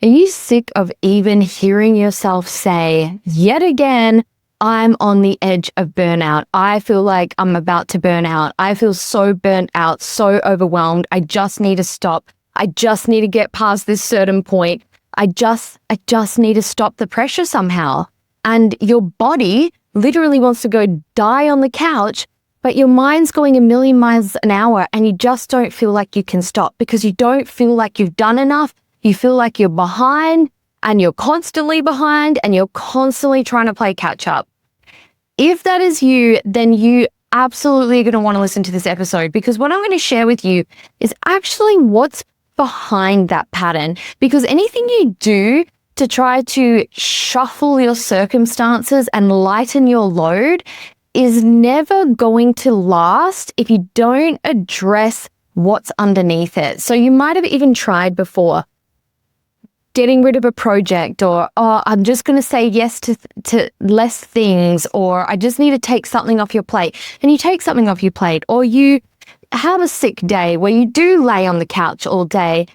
Are you sick of even hearing yourself say, yet again, I'm on the edge of burnout. I feel like I'm about to burn out. I feel so burnt out, so overwhelmed. I just need to stop. I just need to get past this certain point. I just need to stop the pressure somehow. And your body literally wants to go die on the couch, but your mind's going a million miles an hour and you just don't feel like you can stop because you don't feel like you've done enough. You feel like you're behind and you're constantly behind and you're constantly trying to play catch up. If that is you, then you absolutely are going to want to listen to this episode because what I'm going to share with you is actually what's behind that pattern. Because anything you do to try to shuffle your circumstances and lighten your load is never going to last if you don't address what's underneath it. So you might have even tried before getting rid of a project or, oh, I'm just going to say yes to less things, or I just need to take something off your plate. And you take something off your plate, or you have a sick day where you do lay on the couch all day,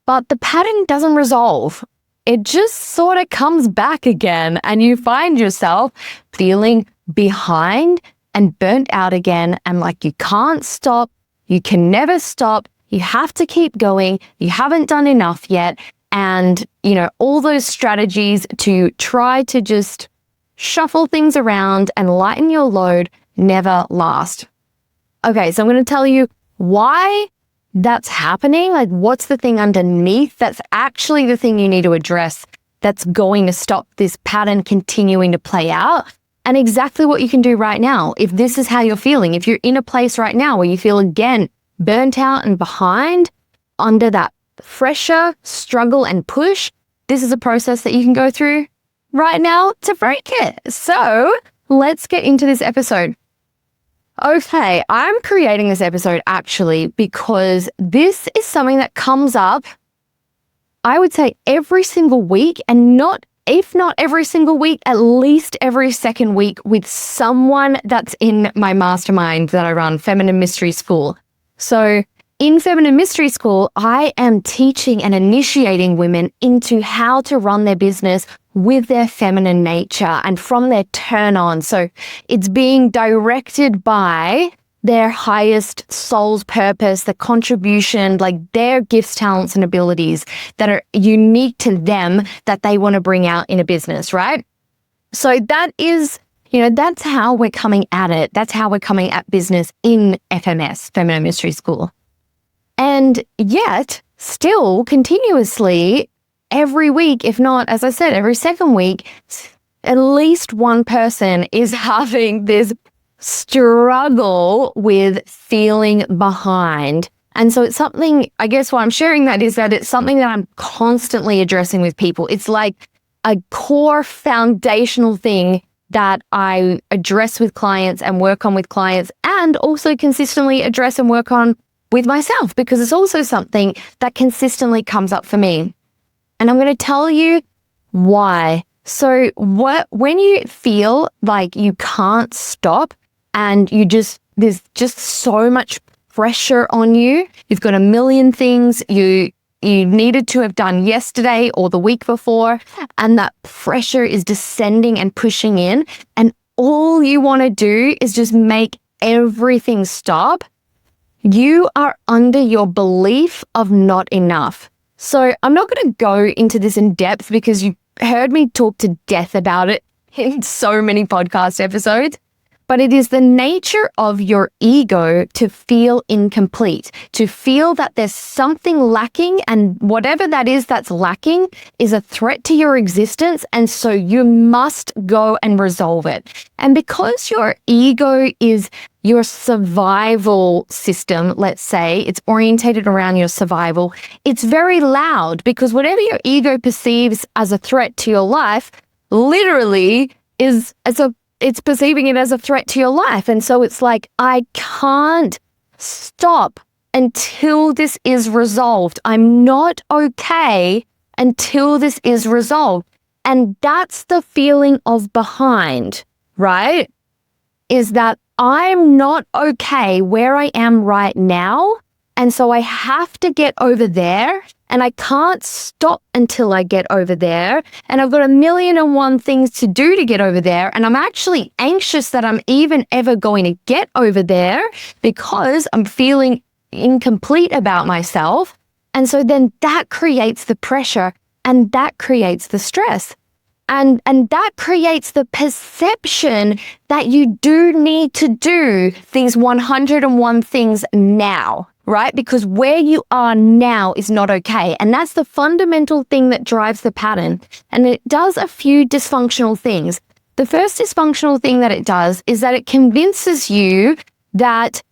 but the pattern doesn't resolve. It just sort of comes back again and you find yourself feeling behind and burnt out again and like you can't stop, you can never stop, you have to keep going, you haven't done enough yet. And, all those strategies to try to just shuffle things around and lighten your load never last. Okay, so I'm going to tell you why that's happening. Like, what's the thing underneath that's actually the thing you need to address that's going to stop this pattern continuing to play out, and exactly what you can do right now. If this is how you're feeling, if you're in a place right now where you feel again burnt out and behind under that pressure, struggle, and push, this is a process that you can go through right now to break it. So let's get into this episode. Okay, I'm creating this episode actually because this is something that comes up, I would say, every single week, and if not every single week, at least every second week with someone that's in my mastermind that I run, Feminine Mystery School. So in Feminine Mystery School, I am teaching and initiating women into how to run their business with their feminine nature and from their turn on. So it's being directed by their highest soul's purpose, the contribution, like their gifts, talents, and abilities that are unique to them that they want to bring out in a business, right? So that is, that's how we're coming at it. That's how we're coming at business in FMS, Feminine Mystery School. And yet, still continuously, every week, if not, as I said, every second week, at least one person is having this struggle with feeling behind. And so it's something, I guess why I'm sharing that is that it's something that I'm constantly addressing with people. It's like a core foundational thing that I address with clients and work on with clients, and also consistently address and work on with myself, because it's also something that consistently comes up for me. And I'm going to tell you why. So when you feel like you can't stop and there's just so much pressure on you, you've got a million things you needed to have done yesterday or the week before, and that pressure is descending and pushing in, and all you want to do is just make everything stop, you are under your belief of not enough. So I'm not going to go into this in depth because you've heard me talk to death about it in so many podcast episodes, but it is the nature of your ego to feel incomplete, to feel that there's something lacking, and whatever that is that's lacking is a threat to your existence, and so you must go and resolve it. And because your ego is your survival system, let's say, it's orientated around your survival, it's very loud, because whatever your ego perceives as a threat to your life literally it's perceiving it as a threat to your life. And so it's like, I can't stop until this is resolved. I'm not okay until this is resolved. And that's the feeling of behind, right? Is that I'm not okay where I am right now And so I have to get over there, and I can't stop until I get over there. And I've got a million and one things to do to get over there. And I'm actually anxious that I'm even ever going to get over there because I'm feeling incomplete about myself. And so then that creates the pressure, and that creates the stress. And that creates the perception that you do need to do these 101 things now, right? Because where you are now is not okay. And that's the fundamental thing that drives the pattern. And it does a few dysfunctional things. The first dysfunctional thing that it does is that it convinces you that,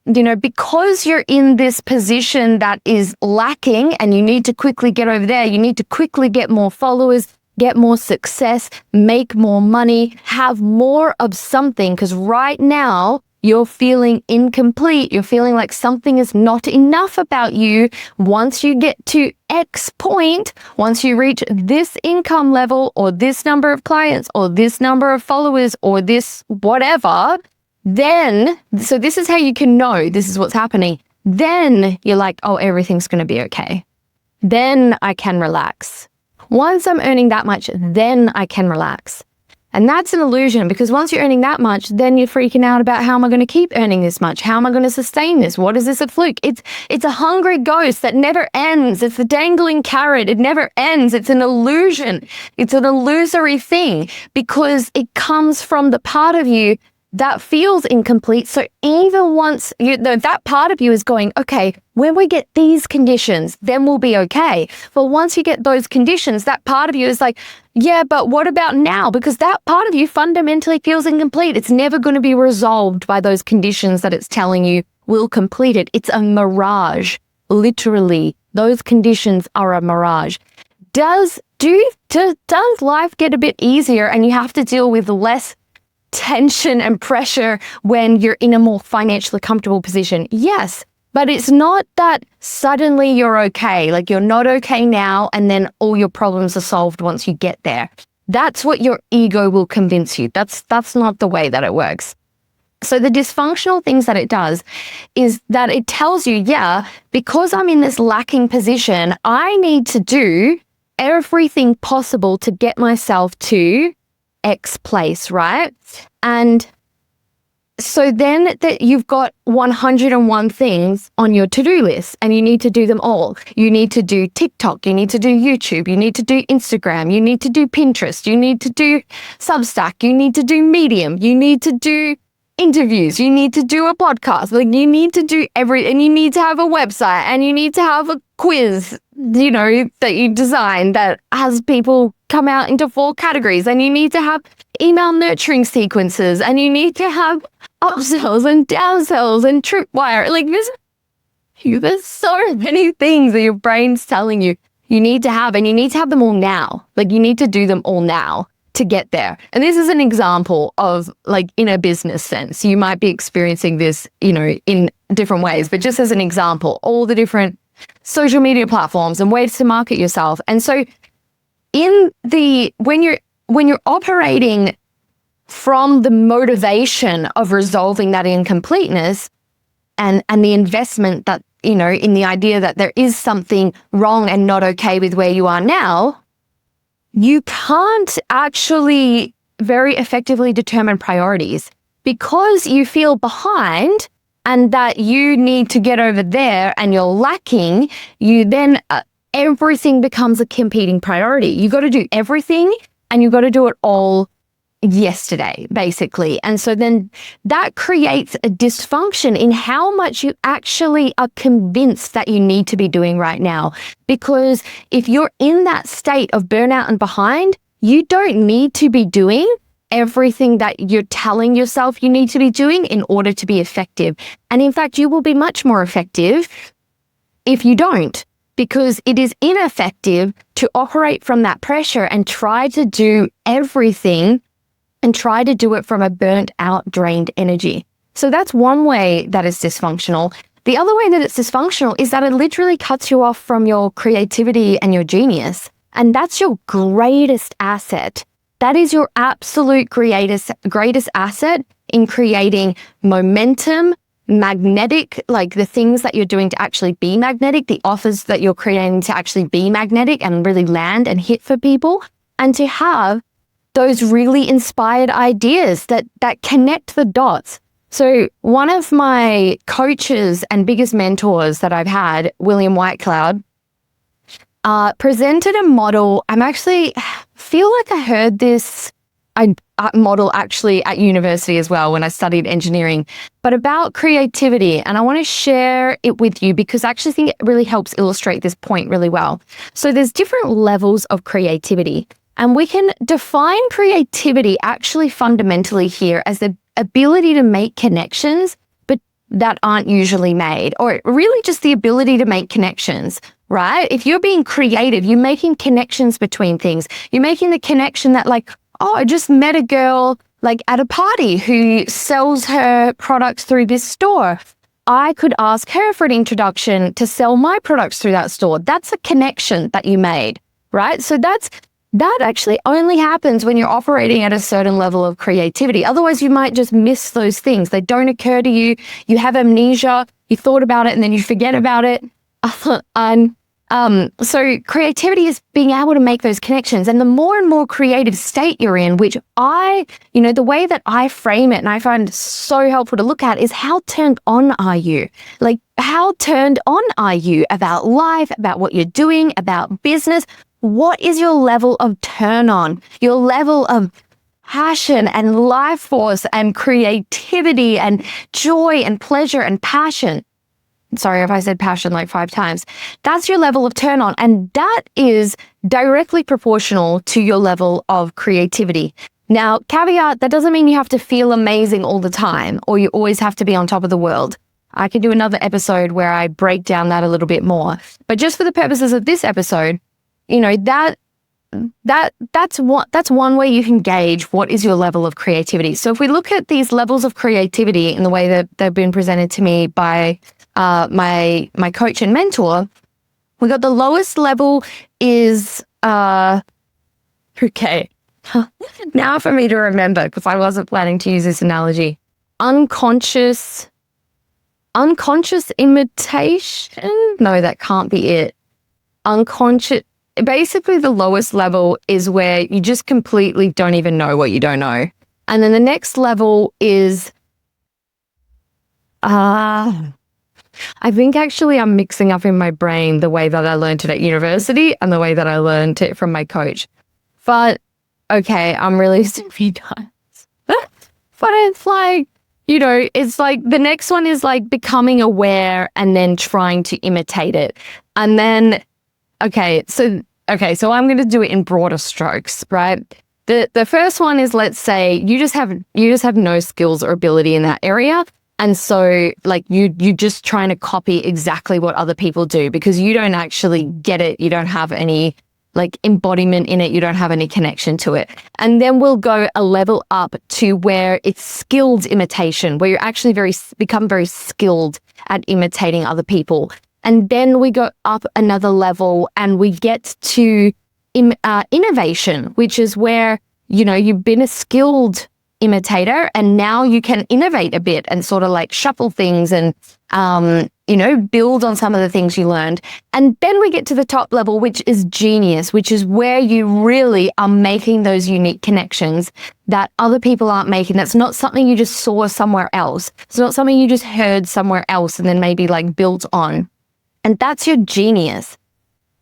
you know, because you're in this position that is lacking and you need to quickly get over there, you need to quickly get more followers, get more success, make more money, have more of something, because right now you're feeling incomplete. You're feeling like something is not enough about you. Once you get to X point, once you reach this income level or this number of clients or this number of followers or this whatever, then, so this is how you can know this is what's happening. Then you're like, oh, everything's going to be okay. Then I can relax. Once I'm earning that much, then I can relax. And that's an illusion, because once you're earning that much, then you're freaking out about, how am I going to keep earning this much? How am I going to sustain this? What is this a fluke? It's a hungry ghost that never ends. It's the dangling carrot. It never ends. It's an illusion. It's an illusory thing, because it comes from the part of you that feels incomplete. So even once that part of you is going, okay, when we get these conditions, then we'll be okay. But once you get those conditions, that part of you is like, yeah, but what about now? Because that part of you fundamentally feels incomplete. It's never going to be resolved by those conditions that it's telling you will complete it. It's a mirage. Literally, those conditions are a mirage. Does life get a bit easier and you have to deal with less tension and pressure when you're in a more financially comfortable position? Yes, but it's not that suddenly you're okay. Like, you're not okay now and then all your problems are solved once you get there. That's what your ego will convince you. That's not the way that it works. So the dysfunctional things that it does is that it tells you, yeah, because I'm in this lacking position, I need to do everything possible to get myself to X place, right? And so then that you've got 101 things on your to-do list, and you need to do them all. You need to do TikTok, you need to do YouTube, you need to do Instagram, you need to do Pinterest, you need to do Substack, you need to do Medium, you need to do interviews, you need to do a podcast. Like, you need to do and you need to have a website, and you need to have a quiz, you know, that you design that has people come out into 4 categories, and you need to have email nurturing sequences, and you need to have upsells and downsells and tripwire. Like, there's so many things that your brain's telling you need to have, and you need to have them all now. Like, you need to do them all now to get there. And this is an example of, like, in a business sense, you might be experiencing this, you know, in different ways, but just as an example, all the different social media platforms and ways to market yourself. And so when you're operating from the motivation of resolving that incompleteness and the investment that, you know, in the idea that there is something wrong and not okay with where you are now, you can't actually very effectively determine priorities, because you feel behind and that you need to get over there and you're lacking. You then everything becomes a competing priority. You got to do everything, and you got to do it all yesterday, basically. And so then that creates a dysfunction in how much you actually are convinced that you need to be doing right now. Because if you're in that state of burnout and behind, you don't need to be doing everything that you're telling yourself you need to be doing in order to be effective. And in fact, you will be much more effective if you don't, because it is ineffective to operate from that pressure and try to do everything and try to do it from a burnt out, drained energy. So that's one way that is dysfunctional. The other way that it's dysfunctional is that it literally cuts you off from your creativity and your genius. And that's your greatest asset. That is your absolute greatest asset in creating momentum, magnetic, like the things that you're doing to actually be magnetic, the offers that you're creating to actually be magnetic and really land and hit for people, and to have those really inspired ideas that connect the dots. So one of my coaches and biggest mentors that I've had, William Whitecloud, presented a model. I'm actually feel like I heard this model actually at university as well when I studied engineering, but about creativity. And I want to share it with you because I actually think it really helps illustrate this point really well. So there's different levels of creativity, and we can define creativity actually fundamentally here as the ability to make connections, but that aren't usually made, or really just the ability to make connections. Right? If you're being creative, you're making connections between things. You're making the connection that like, oh, I just met a girl like at a party who sells her products through this store. I could ask her for an introduction to sell my products through that store. That's a connection that you made, right? So that actually only happens when you're operating at a certain level of creativity. Otherwise, you might just miss those things. They don't occur to you. You have amnesia. You thought about it and then you forget about it. So creativity is being able to make those connections. And the more and more creative state you're in, which the way that I frame it and I find so helpful to look at is how turned on are you? Like, how turned on are you about life, about what you're doing, about business? What is your level of turn on? Your level of passion and life force and creativity and joy and pleasure and passion. Sorry if I said passion like 5 times. That's your level of turn on. And that is directly proportional to your level of creativity. Now, caveat, that doesn't mean you have to feel amazing all the time or you always have to be on top of the world. I could do another episode where I break down that a little bit more. But just for the purposes of this episode, that's one way you can gauge what is your level of creativity. So if we look at these levels of creativity in the way that they've been presented to me by my coach and mentor, we got the lowest level is okay. Now for me to remember, because I wasn't planning to use this analogy. Unconscious imitation? No, that can't be it. Basically the lowest level is where you just completely don't even know what you don't know. And then the next level is I think actually I'm mixing up in my brain the way that I learned it at university and the way that I learned it from my coach. But okay, I'm really stupid, guys. But it's like, it's like the next one is like becoming aware and then trying to imitate it. And then, so I'm going to do it in broader strokes, right? The first one is, let's say you just have no skills or ability in that area. And so like you're just trying to copy exactly what other people do because you don't actually get it. You don't have any like embodiment in it. You don't have any connection to it. And then we'll go a level up to where it's skilled imitation, where you're actually become very skilled at imitating other people. And then we go up another level and we get to innovation, which is where, you've been a skilled imitator and now you can innovate a bit and sort of like shuffle things and, build on some of the things you learned. And then we get to the top level, which is genius, which is where you really are making those unique connections that other people aren't making. That's not something you just saw somewhere else. It's not something you just heard somewhere else and then maybe like built on. And that's your genius.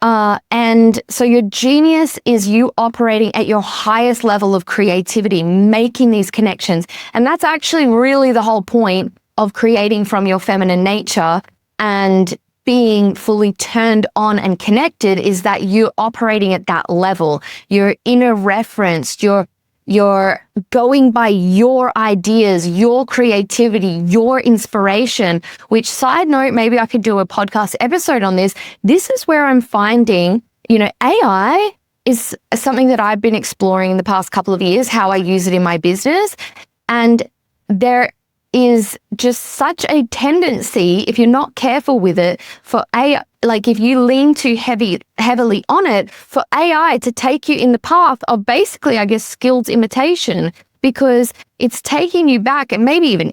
And so your genius is you operating at your highest level of creativity, making these connections. And that's actually really the whole point of creating from your feminine nature and being fully turned on and connected, is that you're operating at that level. You're inner referenced, you're going by your ideas, your creativity, your inspiration, which, side note, maybe I could do a podcast episode on this. This is where I'm finding, AI is something that I've been exploring in the past couple of years, how I use it in my business. And there is just such a tendency, if you're not careful with it, for AI, like if you lean too heavily on it, for AI to take you in the path of basically, I guess, skilled imitation, because it's taking you back and maybe even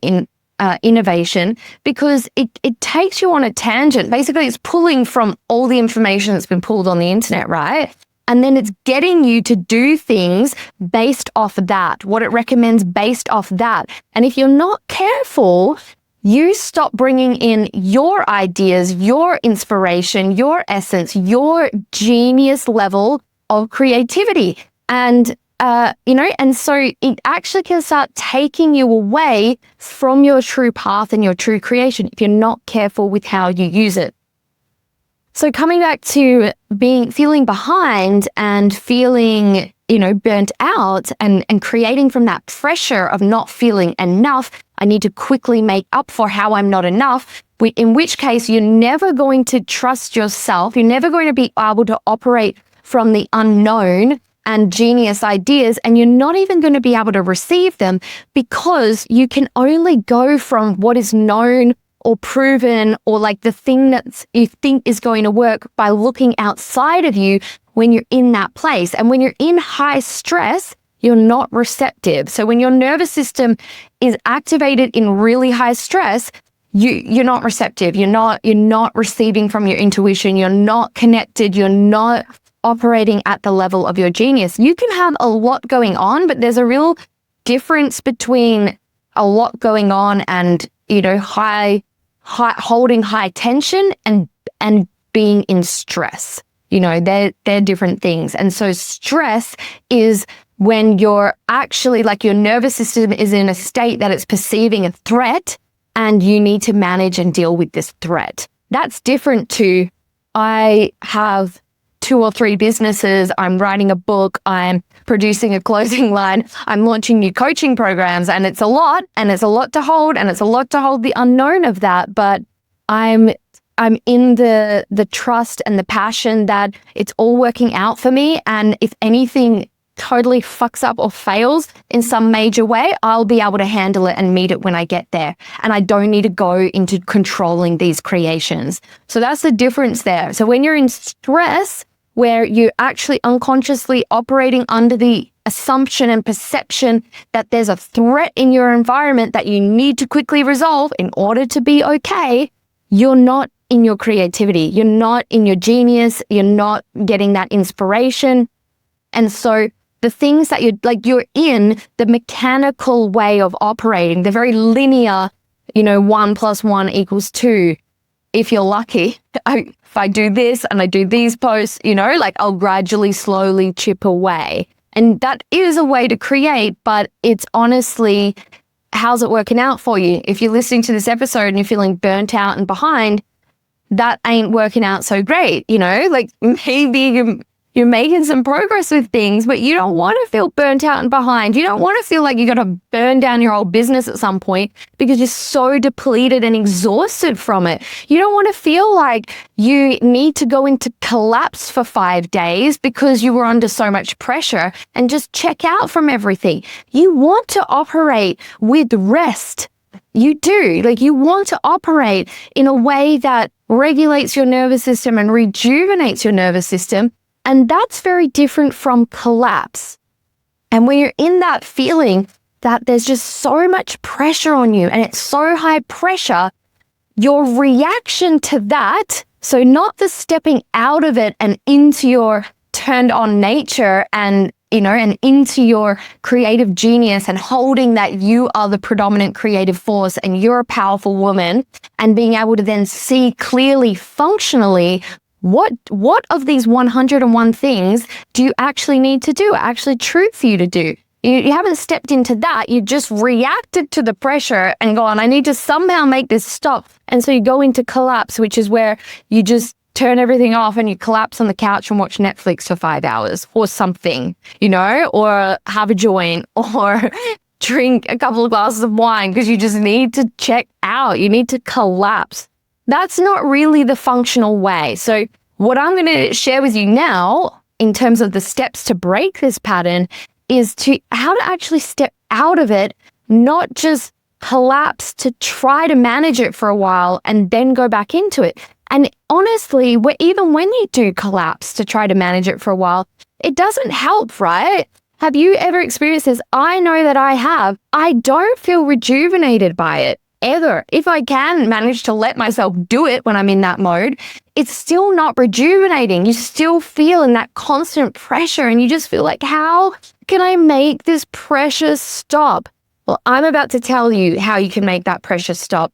innovation, because it takes you on a tangent. Basically, it's pulling from all the information that's been pulled on the internet, right? And then it's getting you to do things based off of that, what it recommends based off that. And if you're not careful, you stop bringing in your ideas, your inspiration, your essence, your genius level of creativity. And and so it actually can start taking you away from your true path and your true creation if you're not careful with how you use it. So coming back to feeling behind and feeling, burnt out and creating from that pressure of not feeling enough, I need to quickly make up for how I'm not enough, in which case you're never going to trust yourself. You're never going to be able to operate from the unknown and genius ideas, and you're not even going to be able to receive them, because you can only go from what is known or proven, or like the thing that you think is going to work, by looking outside of you when you're in that place. And when you're in high stress, you're not receptive. So when your nervous system is activated in really high stress, you're not receptive. You're not receiving from your intuition. You're not connected. You're not operating at the level of your genius. You can have a lot going on, but there's a real difference between a lot going on and, holding high tension and being in stress. They're different things. And so stress is when you're actually, like, your nervous system is in a state that it's perceiving a threat and you need to manage and deal with this threat. That's different to, I have 2 or 3 businesses, I'm writing a book, I'm producing a clothing line, I'm launching new coaching programs, and it's a lot, and it's a lot to hold, and it's a lot to hold the unknown of that. But I'm in the trust and the passion that it's all working out for me. And if anything totally fucks up or fails in some major way, I'll be able to handle it and meet it when I get there. And I don't need to go into controlling these creations. So that's the difference there. So when you're in stress, where you're actually unconsciously operating under the assumption and perception that there's a threat in your environment that you need to quickly resolve in order to be okay, you're not in your creativity. You're not in your genius. You're not getting that inspiration. And so the things that you're in the mechanical way of operating, the very linear, 1 + 1 = 2. If you're lucky, if I do this and I do these posts, I'll gradually, slowly chip away. And that is a way to create, but it's honestly, how's it working out for you? If you're listening to this episode and you're feeling burnt out and behind, that ain't working out so great. Maybe you're making some progress with things, but you don't want to feel burnt out and behind. You don't want to feel like you got to burn down your whole business at some point because you're so depleted and exhausted from it. You don't want to feel like you need to go into collapse for 5 days because you were under so much pressure and just check out from everything. You want to operate with rest. You do. You want to operate in a way that regulates your nervous system and rejuvenates your nervous system. And that's very different from collapse. And when you're in that feeling that there's just so much pressure on you and it's so high pressure, your reaction to that, so not the stepping out of it and into your turned on nature and into your creative genius and holding that you are the predominant creative force and you're a powerful woman, and being able to then see clearly, functionally, what of these 101 things do you actually need to do, actually true for you to do? You haven't stepped into that. You just reacted to the pressure and gone, I need to somehow make this stop. And so you go into collapse, which is where you just turn everything off and you collapse on the couch and watch Netflix for 5 hours or something, or have a joint or drink a couple of glasses of wine because you just need to check out. You need to collapse. That's not really the functional way. So what I'm going to share with you now in terms of the steps to break this pattern is how to actually step out of it, not just collapse to try to manage it for a while and then go back into it. And honestly, even when you do collapse to try to manage it for a while, it doesn't help, right? Have you ever experienced this? I know that I have. I don't feel rejuvenated by it. ever, if I can manage to let myself do it when I'm in that mode, it's still not rejuvenating. You still feel in that constant pressure and you just feel like, how can I make this pressure stop? Well, I'm about to tell you how you can make that pressure stop.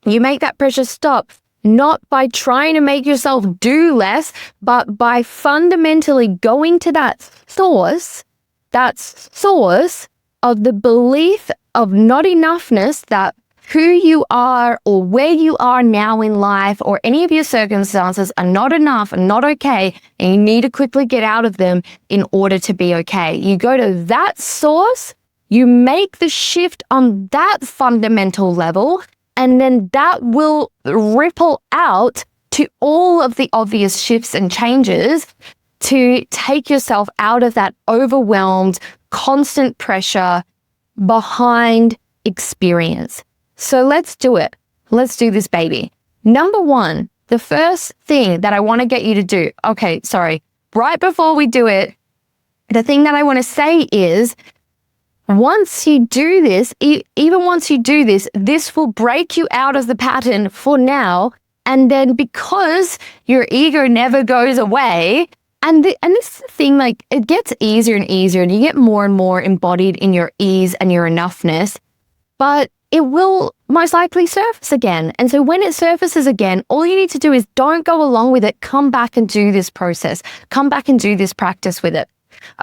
You make that pressure stop not by trying to make yourself do less, but by fundamentally going to that source of the belief of not enoughness, that who you are or where you are now in life or any of your circumstances are not enough and not okay, and you need to quickly get out of them in order to be okay. You go to that source, you make the shift on that fundamental level, and then that will ripple out to all of the obvious shifts and changes to take yourself out of that overwhelmed, constant pressure behind experience. So let's do it. Let's do this, baby. Number one, the first thing that I want to get you to do, right before we do it, the thing that I want to say is, once you do this, even once you do this, this will break you out of the pattern for now. And then because your ego never goes away, and this is the thing, like, it gets easier and easier and you get more and more embodied in your ease and your enoughness, but it will most likely surface again. And so when it surfaces again, all you need to do is don't go along with it. Come back and do this process. Come back and do this practice with it.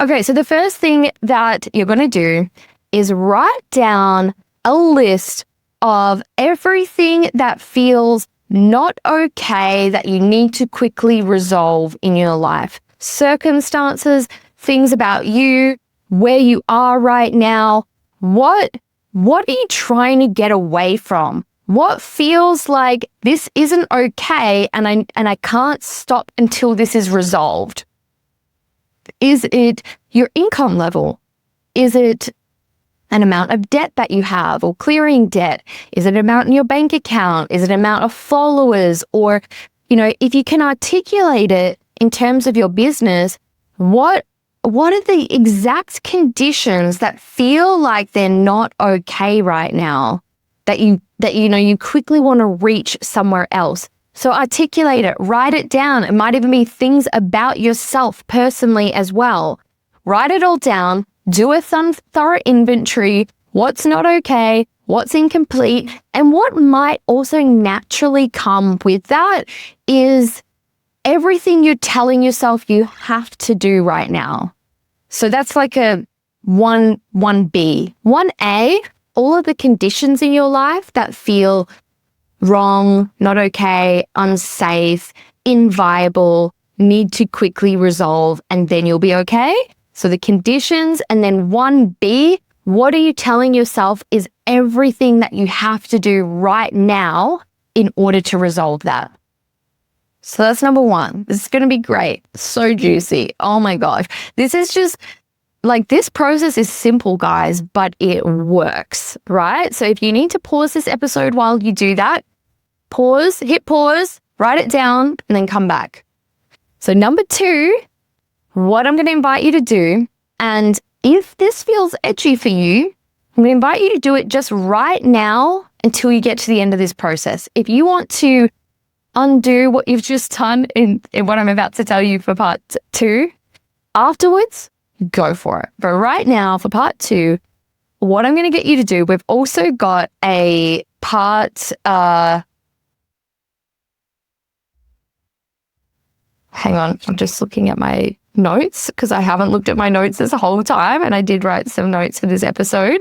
Okay, so the first thing that you're going to do is write down a list of everything that feels not okay that you need to quickly resolve in your life. Circumstances, things about you, where you are right now. What are you trying to get away from? What feels like this isn't okay and I can't stop until this is resolved? Is it your income level? Is it an amount of debt that you have or clearing debt? Is it an amount in your bank account? Is it an amount of followers? Or, if you can articulate it in terms of your business, what are the exact conditions that feel like they're not okay right now that you quickly want to reach somewhere else? So articulate it, write it down. It might even be things about yourself personally as well. Write it all down, do a thorough inventory, what's not okay, what's incomplete, and what might also naturally come with that is everything you're telling yourself you have to do right now. So that's like a 1B. 1A, all of the conditions in your life that feel wrong, not okay, unsafe, inviable, need to quickly resolve, and then you'll be okay. So the conditions, and then 1B, what are you telling yourself is everything that you have to do right now in order to resolve that? So that's number one. This is going to be great. So juicy. Oh my gosh. This is just like, this process is simple, guys, but it works, right? So if you need to pause this episode while you do that, hit pause, write it down, and then come back. So number two, what I'm going to invite you to do, and if this feels edgy for you, I'm going to invite you to do it just right now until you get to the end of this process. If you want to undo what you've just done in what I'm about to tell you for part two, afterwards, go for it. But right now, for part two, what I'm going to get you to do, we've also got a part... hang on, I'm just looking at my notes because I haven't looked at my notes this whole time, and I did write some notes for this episode.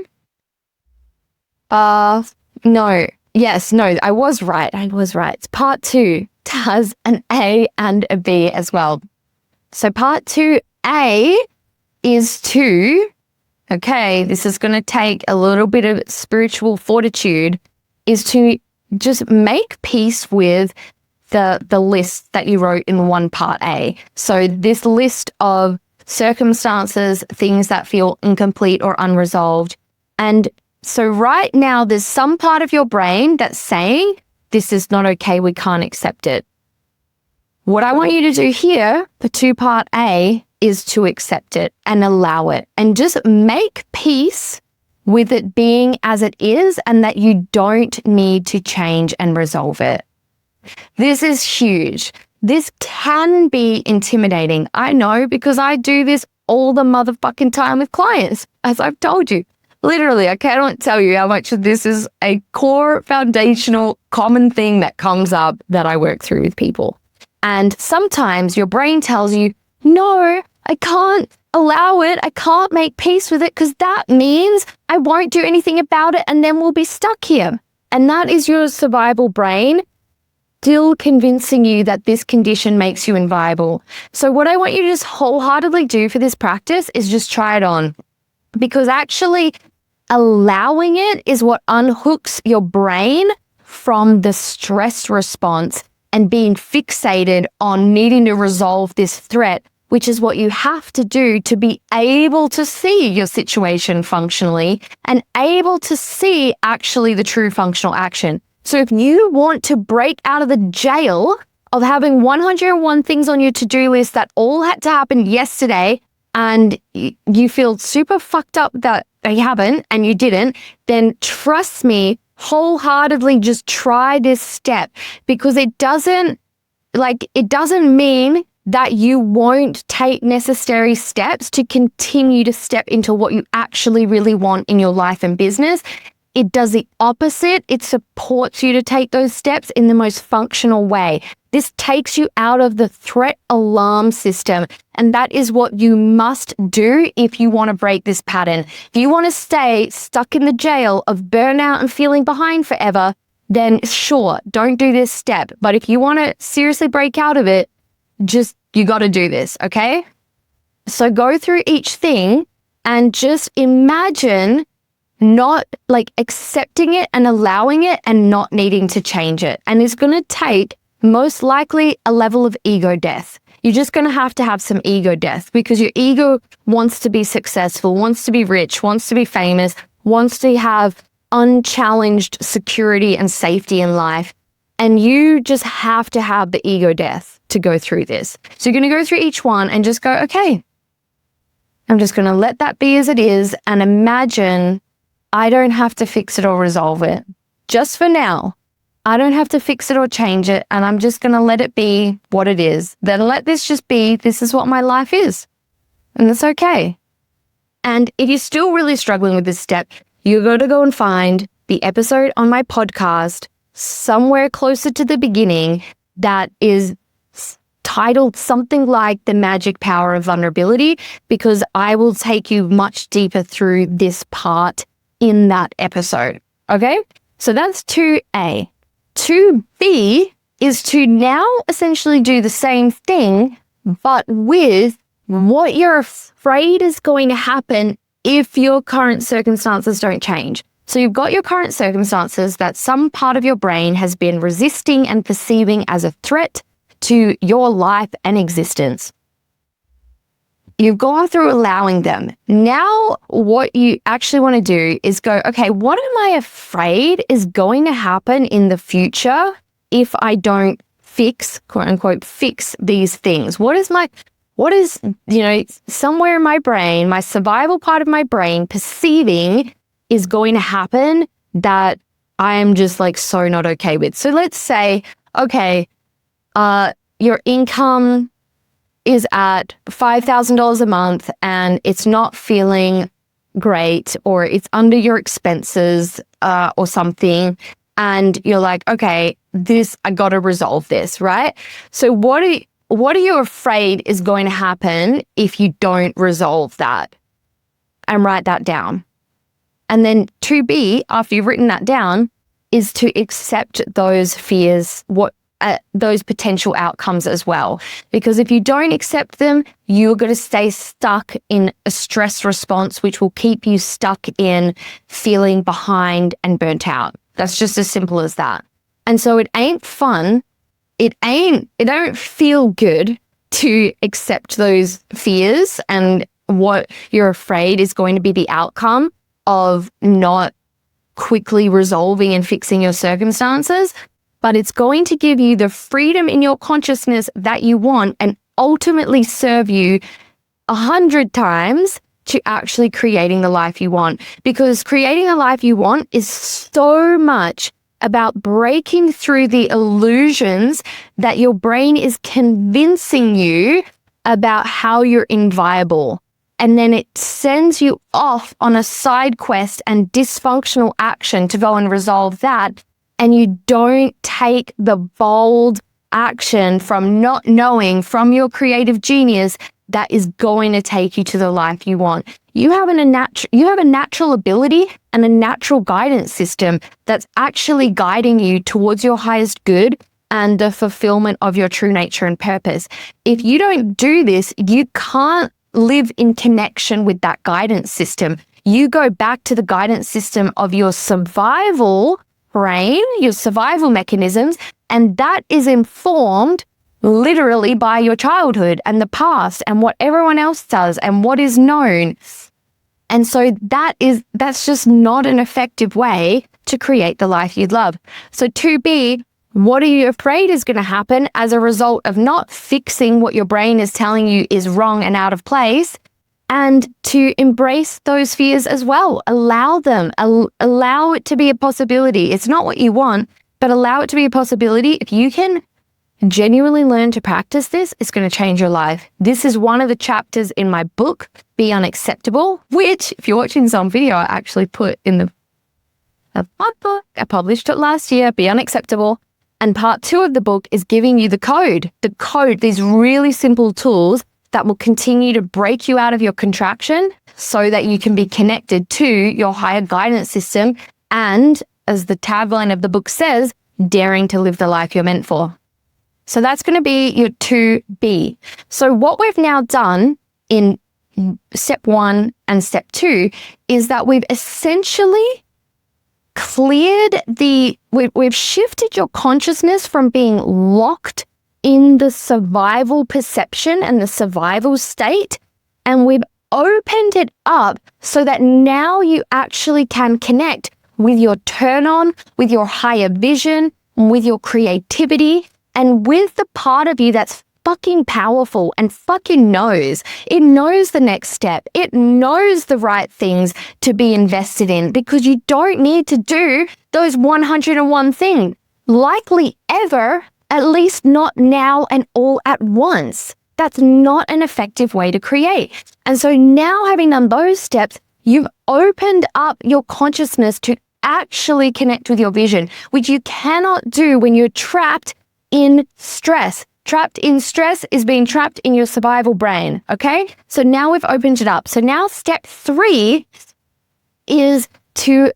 I was right. It's part two. It has an A and a B as well. So part 2A is this is going to take a little bit of spiritual fortitude, is to just make peace with the list that you wrote in one part A. So this list of circumstances, things that feel incomplete or unresolved. And so right now there's some part of your brain that's saying, this is not okay, we can't accept it. What I want you to do here, the 2-part A, is to accept it and allow it and just make peace with it being as it is and that you don't need to change and resolve it. This is huge. This can be intimidating. I know, because I do this all the motherfucking time with clients, as I've told you. Literally, I cannot tell you how much of this is a core, foundational, common thing that comes up that I work through with people. And sometimes your brain tells you, no, I can't allow it. I can't make peace with it because that means I won't do anything about it and then we'll be stuck here. And that is your survival brain still convincing you that this condition makes you inviolable. So what I want you to just wholeheartedly do for this practice is just try it on, because actually allowing it is what unhooks your brain from the stress response and being fixated on needing to resolve this threat, which is what you have to do to be able to see your situation functionally and able to see actually the true functional action. So if you want to break out of the jail of having 101 things on your to-do list that all had to happen yesterday, and you feel super fucked up that they haven't and you didn't, then trust me, wholeheartedly just try this step, because it doesn't mean that you won't take necessary steps to continue to step into what you actually really want in your life and business. It does the opposite. It supports you to take those steps in the most functional way. This takes you out of the threat alarm system. And that is what you must do if you want to break this pattern. If you want to stay stuck in the jail of burnout and feeling behind forever, then sure, don't do this step. But if you want to seriously break out of it, you got to do this, okay? So go through each thing and just imagine not accepting it and allowing it and not needing to change it. And it's going to take most likely a level of ego death. You're just going to have some ego death, because your ego wants to be successful, wants to be rich, wants to be famous, wants to have unchallenged security and safety in life. And you just have to have the ego death to go through this. So you're going to go through each one and just go, okay, I'm just going to let that be as it is and imagine I don't have to fix it or resolve it. Just for now, I don't have to fix it or change it, and I'm just going to let it be what it is. Then let this just be, this is what my life is. And that's okay. And if you're still really struggling with this step, you've got to go and find the episode on my podcast somewhere closer to the beginning that is titled something like The Magic Power of Vulnerability, because I will take you much deeper through this part in that episode. Okay? So that's 2A. 2B is to now essentially do the same thing, but with what you're afraid is going to happen if your current circumstances don't change. So you've got your current circumstances that some part of your brain has been resisting and perceiving as a threat to your life and existence. You've gone through allowing them. Now, what you actually want to do is go, okay, what am I afraid is going to happen in the future if I don't fix, quote unquote, fix these things? What is, somewhere in my brain, my survival part of my brain perceiving is going to happen that I am just so not okay with? So let's say, okay, your income is at $5,000 a month and it's not feeling great, or it's under your expenses or something, and you're like, okay, I got to resolve this, right? So what are you afraid is going to happen if you don't resolve that? And write that down. And then 2B, after you've written that down, is to accept those fears, those potential outcomes as well. Because if you don't accept them, you're going to stay stuck in a stress response, which will keep you stuck in feeling behind and burnt out. That's just as simple as that. And so it ain't fun. It don't feel good to accept those fears and what you're afraid is going to be the outcome of not quickly resolving and fixing your circumstances. But it's going to give you the freedom in your consciousness that you want and ultimately serve you 100 times to actually creating the life you want. Because creating the life you want is so much about breaking through the illusions that your brain is convincing you about how you're inviolable. And then it sends you off on a side quest and dysfunctional action to go and resolve that. And you don't take the bold action from not knowing, from your creative genius, that is going to take you to the life you want. You have a natural ability and a natural guidance system that's actually guiding you towards your highest good and the fulfillment of your true nature and purpose. If you don't do this, you can't live in connection with that guidance system. You go back to the guidance system of your survival brain, your survival mechanisms, and that is informed literally by your childhood and the past and what everyone else does and what is known. And so that's just not an effective way to create the life you'd love. So 2B, what are you afraid is going to happen as a result of not fixing what your brain is telling you is wrong and out of place? And to embrace those fears as well. Allow them. Allow it to be a possibility. It's not what you want, but allow it to be a possibility. If you can genuinely learn to practice this, it's going to change your life. This is one of the chapters in my book, Be Unacceptable, which, if you're watching this on video, I actually put in the book. I published it last year, Be Unacceptable. And part 2 of the book is giving you the code, these really simple tools that will continue to break you out of your contraction so that you can be connected to your higher guidance system. And as the tagline of the book says, daring to live the life you're meant for. So that's going to be your 2B. So what we've now done in step 1 and step 2 is that we've essentially cleared we've shifted your consciousness from being locked in the survival perception and the survival state, and we've opened it up so that now you actually can connect with your turn on, with your higher vision, with your creativity, and with the part of you that's fucking powerful and fucking knows. It knows the next step. It knows the right things to be invested in, because you don't need to do those 101 things. Likely ever, at least not now and all at once. That's not an effective way to create. And so now, having done those steps, you've opened up your consciousness to actually connect with your vision, which you cannot do when you're trapped in stress. Trapped in stress is being trapped in your survival brain, okay? So now we've opened it up. So now step 3 is to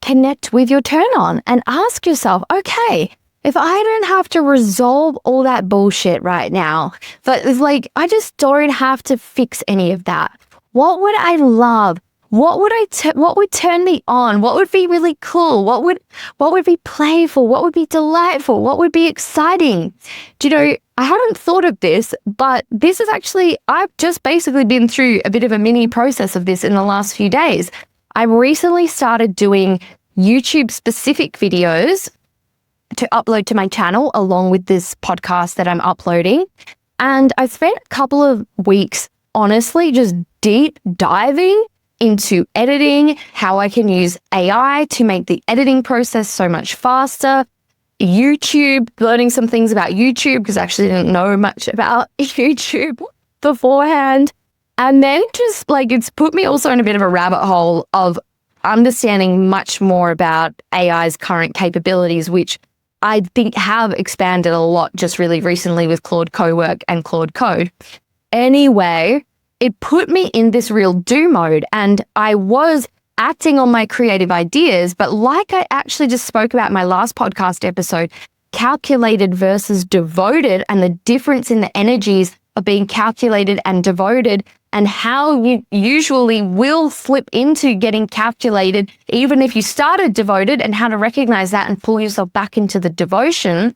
connect with your turn on and ask yourself, okay, if I don't have to resolve all that bullshit right now, but it's like, I just don't have to fix any of that. What would I love? What would turn me on? What would be really cool? What would be playful? What would be delightful? What would be exciting? Do you know, I haven't thought of this, but this is actually, I've just basically been through a bit of a mini process of this in the last few days. I recently started doing YouTube specific videos to upload to my channel along with this podcast that I'm uploading. And I spent a couple of weeks, honestly, just deep diving into editing, how I can use AI to make the editing process so much faster, YouTube, learning some things about YouTube because I actually didn't know much about YouTube beforehand. And then just like, it's put me also in a bit of a rabbit hole of understanding much more about AI's current capabilities, which I think have expanded a lot just really recently with Claude Cowork and Claude Code. Anyway, it put me in this real do mode, and I was acting on my creative ideas, but like I actually just spoke about in my last podcast episode, calculated versus devoted and the difference in the energies of being calculated and devoted, and how you usually will flip into getting calculated even if you started devoted, and how to recognize that and pull yourself back into the devotion.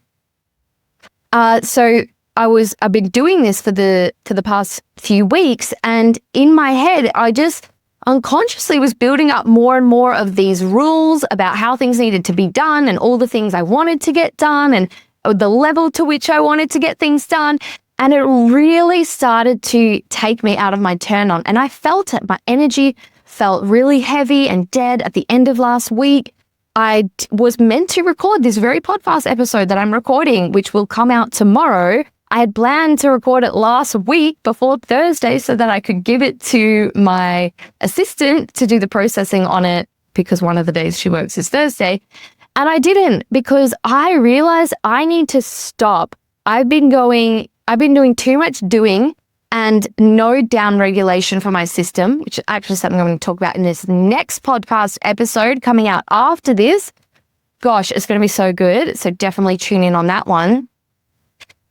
So I've been doing this for the past few weeks, and in my head, I just unconsciously was building up more and more of these rules about how things needed to be done and all the things I wanted to get done and the level to which I wanted to get things done. And it really started to take me out of my turn on. And I felt it. My energy felt really heavy and dead at the end of last week. I was meant to record this very podcast episode that I'm recording, which will come out tomorrow. I had planned to record it last week before Thursday so that I could give it to my assistant to do the processing on it, because one of the days she works is Thursday. And I didn't, because I realized I need to stop. I've been doing too much doing and no down regulation for my system, which is actually something I'm going to talk about in this next podcast episode coming out after this. Gosh, it's going to be so good. So definitely tune in on that one.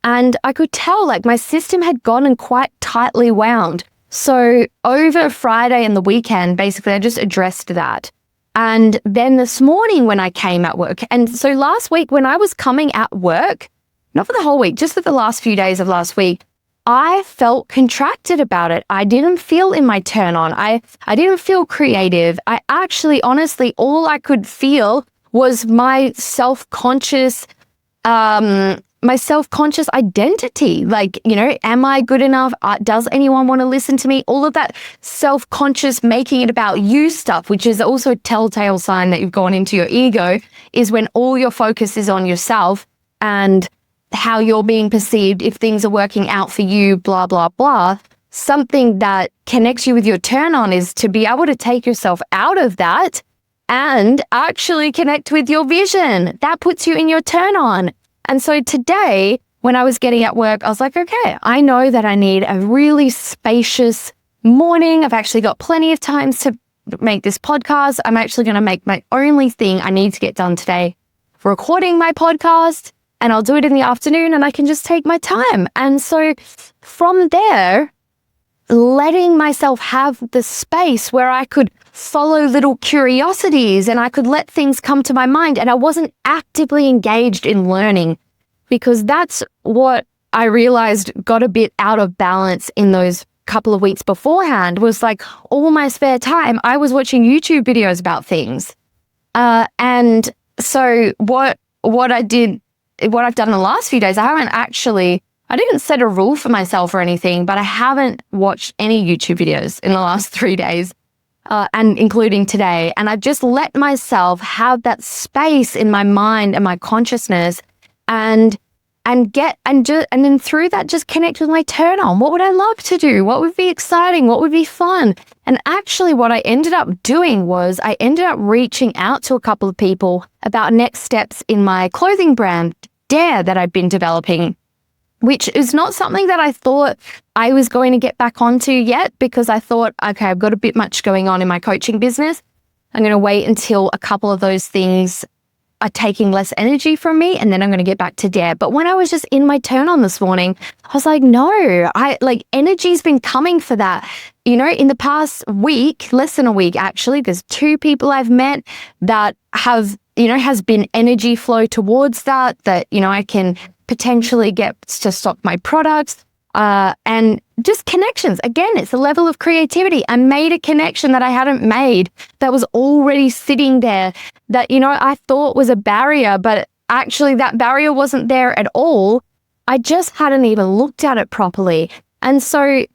And I could tell like my system had gotten quite tightly wound. So over Friday and the weekend, basically, I just addressed that. And then this morning when I came at work, and so last week when I was coming at work, not for the whole week, just for the last few days of last week, I felt contracted about it. I didn't feel in my turn on. I didn't feel creative. I actually, honestly, all I could feel was my self-conscious identity. Like, am I good enough? Does anyone want to listen to me? All of that self-conscious making it about you stuff, which is also a telltale sign that you've gone into your ego, is when all your focus is on yourself and how you're being perceived, if things are working out for you, blah, blah, blah. Something that connects you with your turn on is to be able to take yourself out of that and actually connect with your vision. That puts you in your turn on. And so today, when I was getting at work, I was like, okay, I know that I need a really spacious morning. I've actually got plenty of time to make this podcast. I'm actually going to make my only thing I need to get done today, recording my podcast. And I'll do it in the afternoon and I can just take my time. And so from there, letting myself have the space where I could follow little curiosities and I could let things come to my mind, and I wasn't actively engaged in learning, because that's what I realized got a bit out of balance in those couple of weeks beforehand. Was like all my spare time, I was watching YouTube videos about things. And so what I've done in the last few days, I didn't set a rule for myself or anything, but I haven't watched any YouTube videos in the last 3 days, and including today. And I've just let myself have that space in my mind and my consciousness, and then through that, just connect with my turn on. What would I love to do? What would be exciting? What would be fun? And actually what I ended up doing was I ended up reaching out to a couple of people about next steps in my clothing brand, Dare, that I've been developing, which is not something that I thought I was going to get back onto yet, because I thought, okay, I've got a bit much going on in my coaching business. I'm going to wait until a couple of those things are taking less energy from me, and then I'm going to get back to Dare. But when I was just in my turn on this morning, I was like, no, energy's been coming for that. In the past week, less than a week, actually, there's 2 people I've met that have, has been energy flow towards that I can potentially get to stock my products, and just connections. Again, it's a level of creativity. I made a connection that I hadn't made, that was already sitting there, that, I thought was a barrier, but actually that barrier wasn't there at all. I just hadn't even looked at it properly. And so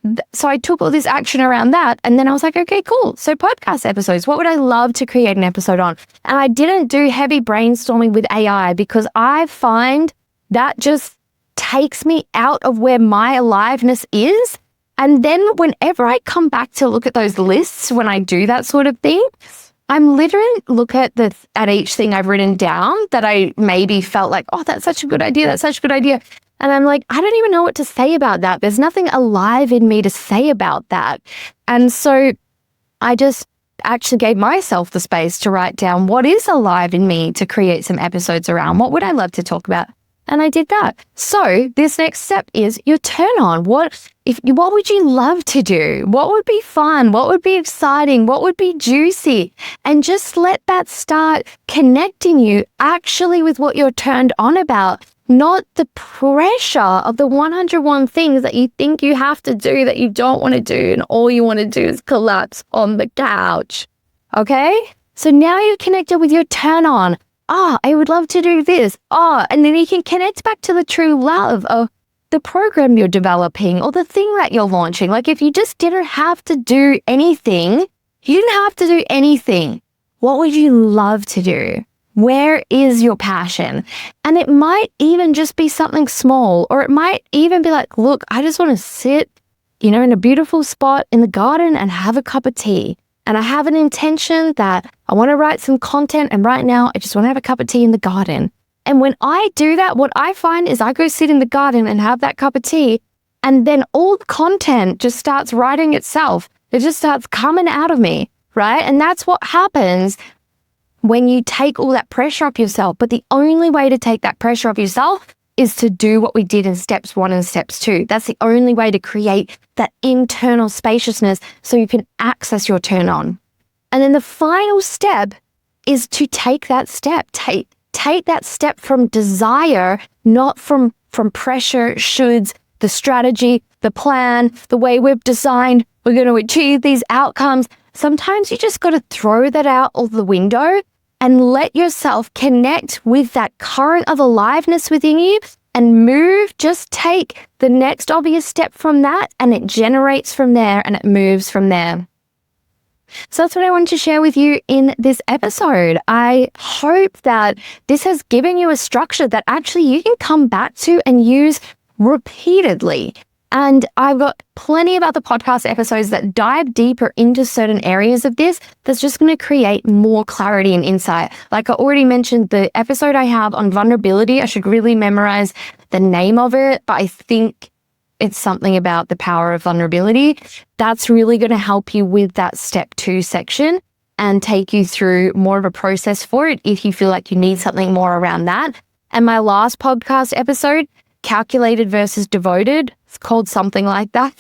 I took all this action around that, and then I was like, okay, cool. So podcast episodes, what would I love to create an episode on? And I didn't do heavy brainstorming with AI, because I find that just takes me out of where my aliveness is. And then whenever I come back to look at those lists, when I do that sort of thing, I'm literally look at each thing I've written down that I maybe felt like, oh, that's such a good idea. That's such a good idea. And I'm like, I don't even know what to say about that. There's nothing alive in me to say about that. And so I just actually gave myself the space to write down what is alive in me to create some episodes around. What would I love to talk about? And I did that. So this next step is your turn on. What would you love to do? What would be fun? What would be exciting? What would be juicy? And just let that start connecting you actually with what you're turned on about, not the pressure of the 101 things that you think you have to do that you don't want to do, and all you want to do is collapse on the couch. Okay? So now you're connected with your turn on. I would love to do this. And then you can connect back to the true love of, the program you're developing or the thing that you're launching. Like if you just didn't have to do anything, you didn't have to do anything. What would you love to do? Where is your passion? And it might even just be something small, or it might even be like, look, I just want to sit, in a beautiful spot in the garden and have a cup of tea. And I have an intention that I want to write some content. And right now I just want to have a cup of tea in the garden. And when I do that, what I find is I go sit in the garden and have that cup of tea, and then all the content just starts writing itself. It just starts coming out of me, right? And that's what happens when you take all that pressure off yourself. But the only way to take that pressure off yourself is to do what we did in steps 1 and steps 2. That's the only way to create that internal spaciousness so you can access your turn on. And then the final step is to take that step. Take that step from desire, not from pressure, shoulds, the strategy, the plan, the way we've designed, we're going to achieve these outcomes. Sometimes you just got to throw that out of the window and let yourself connect with that current of aliveness within you and move. Just take the next obvious step from that, and it generates from there and it moves from there. So that's what I wanted to share with you in this episode. I hope that this has given you a structure that actually you can come back to and use repeatedly. And I've got plenty of other podcast episodes that dive deeper into certain areas of this that's just going to create more clarity and insight. Like I already mentioned, the episode I have on vulnerability, I should really memorize the name of it, but I think it's something about the power of vulnerability. That's really going to help you with that step 2 section and take you through more of a process for it if you feel like you need something more around that. And my last podcast episode, calculated versus devoted, it's called something like that,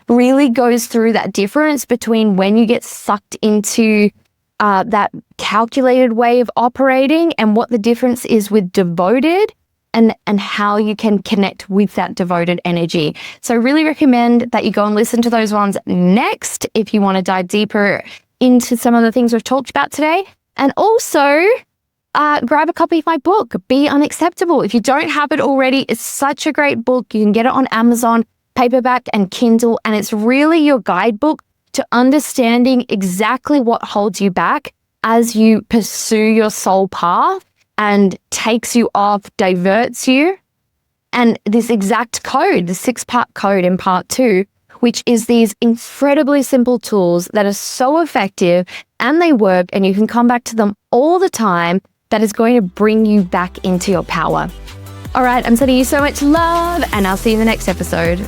really goes through that difference between when you get sucked into that calculated way of operating and what the difference is with devoted, and how you can connect with that devoted energy. So I really recommend that you go and listen to those ones next if you want to dive deeper into some of the things we've talked about today. And also grab a copy of my book, Be Unacceptable. If you don't have it already, it's such a great book. You can get it on Amazon, paperback and Kindle, and it's really your guidebook to understanding exactly what holds you back as you pursue your soul path and takes you off, diverts you. And this exact code, the 6-part code in part 2, which is these incredibly simple tools that are so effective and they work and you can come back to them all the time, that is going to bring you back into your power. All right, I'm sending you so much love and I'll see you in the next episode.